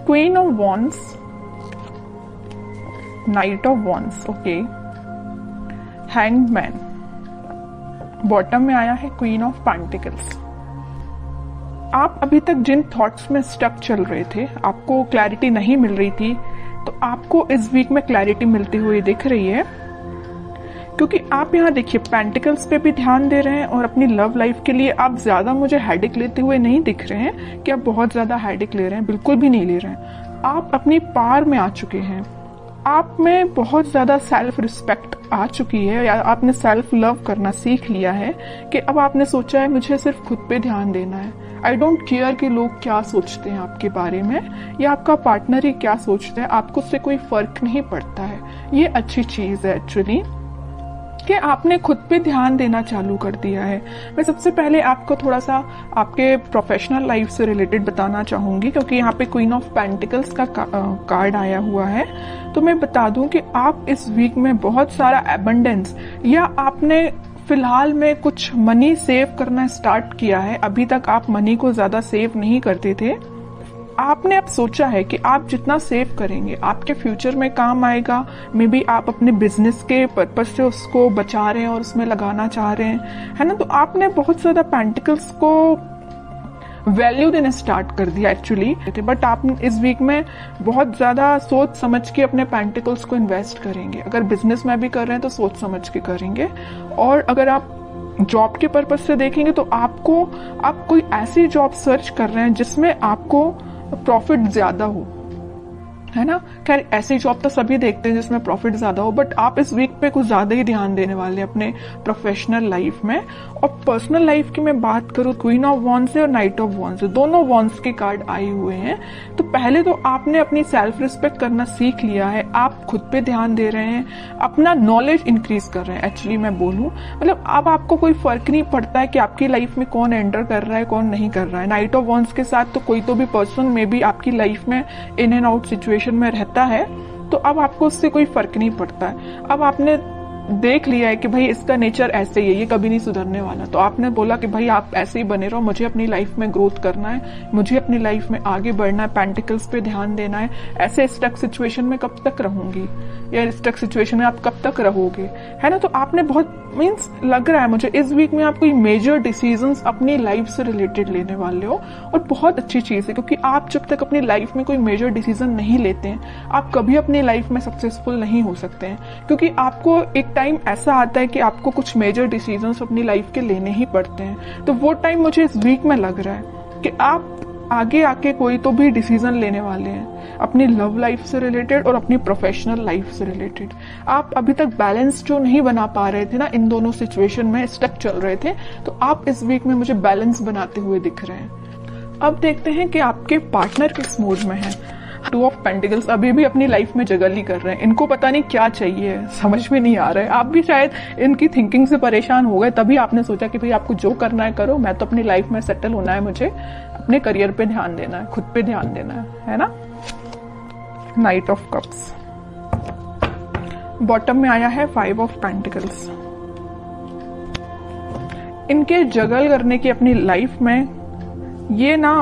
Queen of wands, night of wands, okay, hanged man, bottom में आया है queen of pentacles. आप अभी तक जिन थॉट्स में स्टक चल रहे थे, आपको क्लैरिटी नहीं मिल रही थी, तो आपको इस वीक में क्लैरिटी मिलती हुई दिख रही है, क्योंकि आप यहाँ देखिए पेंटिकल्स पे भी ध्यान दे रहे हैं और अपनी लव लाइफ के लिए आप ज्यादा मुझे हेडेक लेते हुए नहीं दिख रहे हैं कि आप बहुत ज्यादा हेडेक ले रहे हैं, बिल्कुल भी नहीं ले रहे हैं। आप अपनी पार में आ चुके हैं, आप में बहुत ज्यादा सेल्फ रिस्पेक्ट आ चुकी है, या आपने सेल्फ लव करना सीख लिया है कि अब आपने सोचा है मुझे सिर्फ खुद पे ध्यान देना है। आई डोंट केयर कि लोग क्या सोचते हैं आपके बारे में या आपका पार्टनर ही क्या सोचता है, आपको उससे कोई फर्क नहीं पड़ता है। ये अच्छी चीज है एक्चुअली कि आपने खुद पे ध्यान देना चालू कर दिया है। मैं सबसे पहले आपको थोड़ा सा आपके प्रोफेशनल लाइफ से रिलेटेड बताना चाहूंगी, क्योंकि यहाँ पे क्वीन ऑफ पेंटिकल्स का कार्ड आया हुआ है। तो मैं बता दूं कि आप इस वीक में बहुत सारा एबंडेंस, या आपने फिलहाल में कुछ मनी सेव करना स्टार्ट किया है। अभी तक आप मनी को ज्यादा सेव नहीं करते थे, आपने अब सोचा है कि आप जितना सेव करेंगे आपके फ्यूचर में काम आएगा। मे बी आप अपने बिजनेस के पर्पज से उसको बचा रहे हैं और उसमें लगाना चाह रहे हैं, है ना। तो आपने बहुत ज्यादा पेंटिकल्स को वैल्यू देना स्टार्ट कर दिया एक्चुअली, बट आप इस वीक में बहुत ज्यादा सोच समझ के अपने पेंटिकल्स को इन्वेस्ट करेंगे। अगर बिजनेस में भी कर रहे हैं तो सोच समझ के करेंगे, और अगर आप जॉब के पर्पज से देखेंगे तो आप कोई ऐसी जॉब सर्च कर रहे हैं जिसमें आपको प्रॉफिट ज्यादा हो, है ना। खैर ऐसी जॉब तो सभी देखते हैं जिसमें प्रॉफिट ज्यादा हो, बट आप इस वीक पे कुछ ज्यादा ही ध्यान देने वाले हैं अपने प्रोफेशनल लाइफ में। और पर्सनल लाइफ की मैं बात करूं, क्वीन ऑफ वॉन्ड्स से और नाइट ऑफ वॉन्ड्स से, दोनों वॉन्ड्स के कार्ड आए हुए हैं। तो पहले तो आपने अपनी सेल्फ रिस्पेक्ट करना सीख लिया है, आप खुद पे ध्यान दे रहे हैं, अपना नॉलेज इंक्रीज कर रहे हैं। एक्चुअली मैं बोलूं, मतलब अब आपको कोई फर्क नहीं पड़ता है कि आपकी लाइफ में कौन एंटर कर रहा है कौन नहीं कर रहा है। नाइट ऑफ वॉन्ड्स के साथ तो कोई तो भी पर्सन में भी आपकी लाइफ में इन एंड आउट सिचुएशन में रहता है, तो अब आपको उससे कोई फर्क नहीं पड़ता है। अब आपने देख लिया है कि भाई इसका नेचर ऐसे ही है, ये कभी नहीं सुधरने वाला, तो आपने बोला कि भाई आप ऐसे ही बने रहो, मुझे अपनी लाइफ में ग्रोथ करना है, मुझे अपनी लाइफ में आगे बढ़ना है, पेंटिकल्स पे ध्यान देना है। ऐसे स्टक सिचुएशन में कब तक रहूंगी, या स्टक सिचुएशन में आप कब तक रहोगे, है ना। तो आपने बहुत मीन्स लग रहा है मुझे इस वीक में आप कोई मेजर डिसीजंस अपनी लाइफ से रिलेटेड लेने वाले हो, और बहुत अच्छी चीज है, क्योंकि आप जब तक अपनी लाइफ में कोई मेजर डिसीजन नहीं लेते हैं आप कभी अपनी लाइफ में सक्सेसफुल नहीं हो सकते हैं। क्योंकि आपको एक टाइम ऐसा आता है कि आपको कुछ मेजर डिसीजंस अपनी लाइफ के लेने ही पड़ते हैं। तो वो टाइम मुझे इस वीक में लग रहा है कि आप आगे आके कोई तो भी डिसीजन लेने वाले हैं अपनी लव लाइफ से रिलेटेड और अपनी प्रोफेशनल लाइफ से रिलेटेड। आप अभी तक बैलेंस जो नहीं बना पा रहे थे ना, इन दोनों सिचुएशन में स्टक चल रहे थे, तो आप इस वीक में मुझे बैलेंस बनाते हुए दिख रहे हैं। अब देखते हैं कि आपके पार्टनर किस मूड में है। टू ऑफ पेंटिकल्स अभी भी अपनी लाइफ में जगल ही कर रहे हैं, इनको पता नहीं क्या चाहिए, समझ में नहीं आ रहा है। आप भी शायद इनकी थिंकिंग से परेशान हो गए, तभी आपने सोचा कि भाई आपको जो करना है करो, मैं तो अपनी लाइफ में सेटल होना है, मुझे अपने करियर पे ध्यान देना है, खुद पे ध्यान देना है ना। नाइट ऑफ कप्स, बॉटम में आया है 5 ऑफ पेंटिकल्स। इनके जगल करने की अपनी लाइफ में ये ना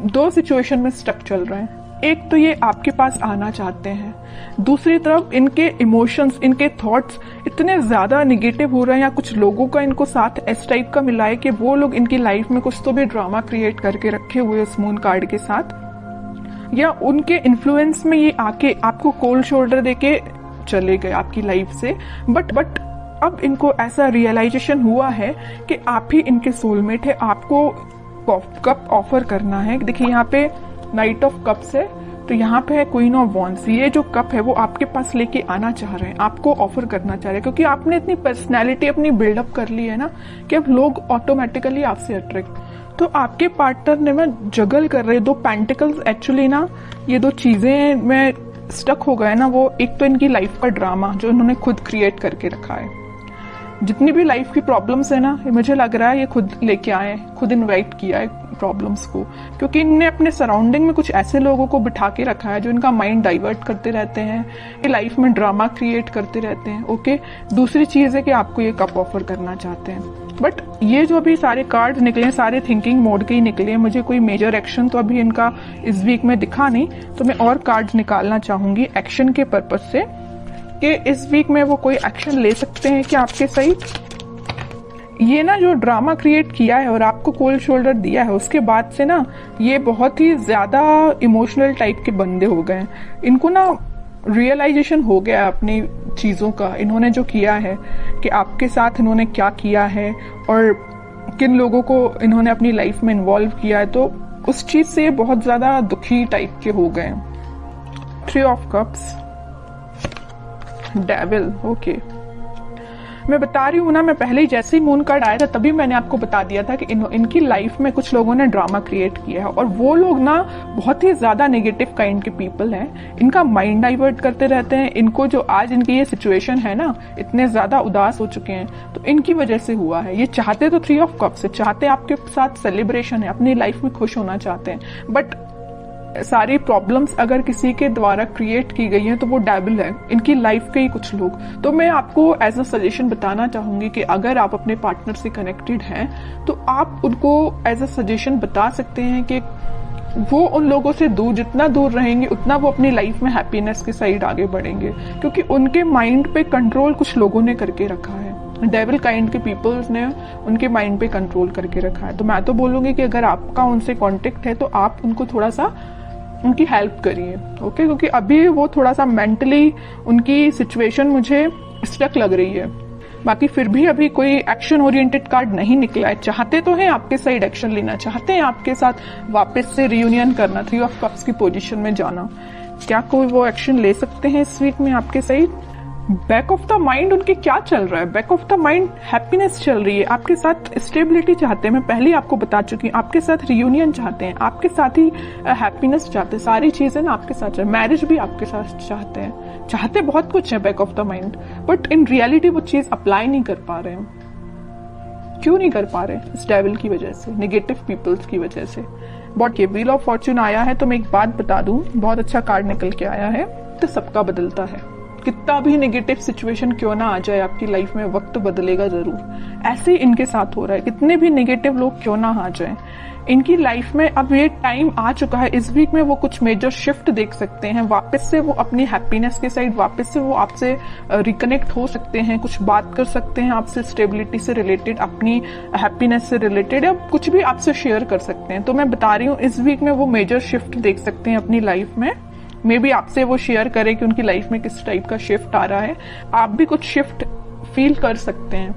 2 सिचुएशन में स्टक चल रहे हैं। एक तो ये आपके पास आना चाहते हैं, दूसरी तरफ इनके इमोशंस, इनके थॉट्स इतने ज्यादा निगेटिव हो रहे हैं, या कुछ लोगों का इनको साथ इस टाइप का मिला है कि वो लोग इनकी लाइफ में कुछ तो भी ड्रामा क्रिएट करके रखे हुए इस मून कार्ड के साथ, या उनके इन्फ्लुएंस में ये आके आपको कोल्ड शोल्डर देके चले गए आपकी लाइफ से। बट अब इनको ऐसा रियलाइजेशन हुआ है कि आप ही इनके सोलमेट है, आपको कप ऑफर करना है। देखिए यहाँ पे नाइट ऑफ कप्स है, तो यहाँ पे है क्वीन ऑफ वॉन्ड्स। ये जो कप है वो आपके पास लेके आना चाह रहे हैं, आपको ऑफर करना चाह रहे हैं, क्योंकि आपने इतनी पर्सनैलिटी अपनी बिल्डअप कर ली है ना कि अब लोग ऑटोमेटिकली आपसे अट्रैक्ट। तो आपके पार्टनर ने मैं जगल कर रहे 2 पेंटिकल्स। एक्चुअली ना ये 2 चीजें में स्टक हो गए ना, वो एक तो इनकी लाइफ का ड्रामा जो इन्होंने खुद क्रिएट करके रखा है, जितनी भी लाइफ की प्रॉब्लम्स है ना, मुझे लग रहा है ये खुद लेके आए, खुद इनवाइट किया है प्रॉब्लम्स को, क्योंकि इनने अपने सराउंडिंग में कुछ ऐसे लोगों को बिठा के रखा है जो इनका माइंड डाइवर्ट करते रहते हैं, ये लाइफ में ड्रामा क्रिएट करते रहते हैं। ओके, दूसरी चीज है कि आपको ये कप ऑफर करना चाहते हैं, बट ये जो अभी सारे कार्ड निकले सारे थिंकिंग मोड के ही निकले हैं। मुझे कोई मेजर एक्शन तो अभी इनका इस वीक में दिखा नहीं, तो मैं और कार्ड्स निकालना चाहूंगी एक्शन के पर्पज से कि इस वीक में वो कोई एक्शन ले सकते हैं कि आपके साइड ये ना जो ड्रामा क्रिएट किया है और आपको कोल्ड शोल्डर दिया है, उसके बाद से ना ये बहुत ही ज्यादा इमोशनल टाइप के बंदे हो गए। इनको ना रियलाइजेशन हो गया अपनी चीजों का, इन्होंने जो किया है कि आपके साथ इन्होंने क्या किया है और किन लोगों को इन्होंने अपनी लाइफ में इन्वॉल्व किया है, तो उस चीज से बहुत ज्यादा दुखी टाइप के हो गए। 3 ऑफ कप्स, डेविल। ओके, मैं बता रही हूँ ना, मैं पहले ही जैसे ही मून कार्ड आया था तभी मैंने आपको बता दिया था कि इनकी लाइफ में कुछ लोगों ने ड्रामा क्रिएट किया है, और वो लोग ना बहुत ही ज्यादा नेगेटिव काइंड के पीपल हैं। इनका माइंड डाइवर्ट करते रहते हैं। इनको जो आज इनकी ये सिचुएशन है ना, इतने ज्यादा उदास हो चुके हैं, तो इनकी वजह से हुआ है। ये चाहते तो 3 ऑफ कप्स से, चाहते आपके साथ सेलिब्रेशन है, अपनी लाइफ में खुश होना चाहते हैं, बट सारी प्रॉब्लम्स अगर किसी के द्वारा क्रिएट की गई हैं तो वो डेविल है, इनकी लाइफ के ही कुछ लोग। तो मैं आपको एज अ सजेशन बताना चाहूंगी कि अगर आप अपने पार्टनर से कनेक्टेड हैं तो आप उनको एज अ सजेशन बता सकते हैं कि वो उन लोगों से दूर, जितना दूर रहेंगे उतना वो अपनी लाइफ में हैप्पीनेस के साइड आगे बढ़ेंगे, क्योंकि उनके माइंड पे कंट्रोल कुछ लोगों ने करके रखा है। डेविल काइंड के पीपल्स ने उनके माइंड पे कंट्रोल करके रखा है। तो मैं तो बोलूंगी कि अगर आपका उनसे कांटेक्ट है तो आप उनको थोड़ा सा उनकी हेल्प करिए। ओके, क्योंकि अभी वो थोड़ा सा मेंटली उनकी सिचुएशन मुझे स्टक लग रही है। बाकी फिर भी अभी कोई एक्शन ओरिएंटेड कार्ड नहीं निकला है। चाहते तो हैं आपके साइड एक्शन लेना, चाहते हैं आपके साथ वापस से रियूनियन करना, 3 ऑफ कप्स की पोजीशन में जाना। क्या कोई वो एक्शन ले सकते हैं इस वीक में आपके side? Back of the mind उनके क्या चल रहा है? Back of the mind happiness चल रही है, आपके साथ स्टेबिलिटी चाहते हैं। मैं पहले आपको बता चुकी हूँ, आपके साथ रियूनियन चाहते हैं, आपके साथ ही हैप्पीनेस चाहते हैं, सारी चीजें ना आपके साथ, मैरिज भी आपके साथ चाहते हैं, चाहते बहुत कुछ है back of the mind, but in reality वो चीज अप्लाई नहीं कर पा रहे हैं। क्यों नहीं कर पा रहे? इस डेविल की वजह से, नेगेटिव पीपल्स की वजह से। बट ये व्हील ऑफ फॉर्च्यून आया है तो मैं एक बात बता दूं, बहुत अच्छा कार्ड निकल के आया है, तो सबका बदलता है। कितना भी नेगेटिव सिचुएशन क्यों ना आ जाए आपकी लाइफ में, वक्त बदलेगा जरूर। ऐसे ही इनके साथ हो रहा है, कितने भी नेगेटिव लोग क्यों ना आ जाए इनकी लाइफ में, अब ये टाइम आ चुका है। इस वीक में वो कुछ मेजर शिफ्ट देख सकते हैं, वापस से वो अपनी हैप्पीनेस के साइड, वापस से वो आपसे रिकनेक्ट हो सकते हैं, कुछ बात कर सकते हैं आपसे स्टेबिलिटी से रिलेटेड, अपनी हैप्पीनेस से रिलेटेड, या कुछ भी आपसे शेयर कर सकते हैं। तो मैं बता रही हूँ इस वीक में वो मेजर शिफ्ट देख सकते हैं अपनी लाइफ में। मे बी आपसे वो शेयर करें कि उनकी लाइफ में किस टाइप का शिफ्ट आ रहा है, आप भी कुछ शिफ्ट फील कर सकते हैं।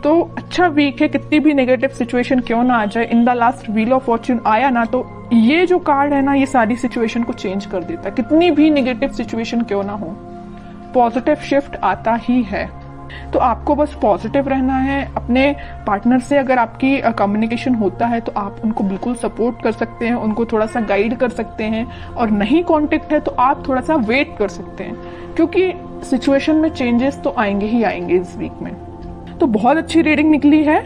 तो अच्छा वीक है, कितनी भी नेगेटिव सिचुएशन क्यों ना आ जाए। In the last wheel of Fortune आया ना, तो ये जो कार्ड है ना, ये सारी सिचुएशन को चेंज कर देता है। कितनी भी नेगेटिव सिचुएशन क्यों ना हो, पॉजिटिव शिफ्ट आता ही है। तो आपको बस पॉजिटिव रहना है। अपने पार्टनर से अगर आपकी कम्युनिकेशन होता है तो आप उनको बिल्कुल सपोर्ट कर सकते हैं, उनको थोड़ा सा गाइड कर सकते हैं, और नहीं कांटेक्ट है तो आप थोड़ा सा वेट कर सकते हैं, क्योंकि सिचुएशन में चेंजेस तो आएंगे ही आएंगे इस वीक में। तो बहुत अच्छी रीडिंग निकली है।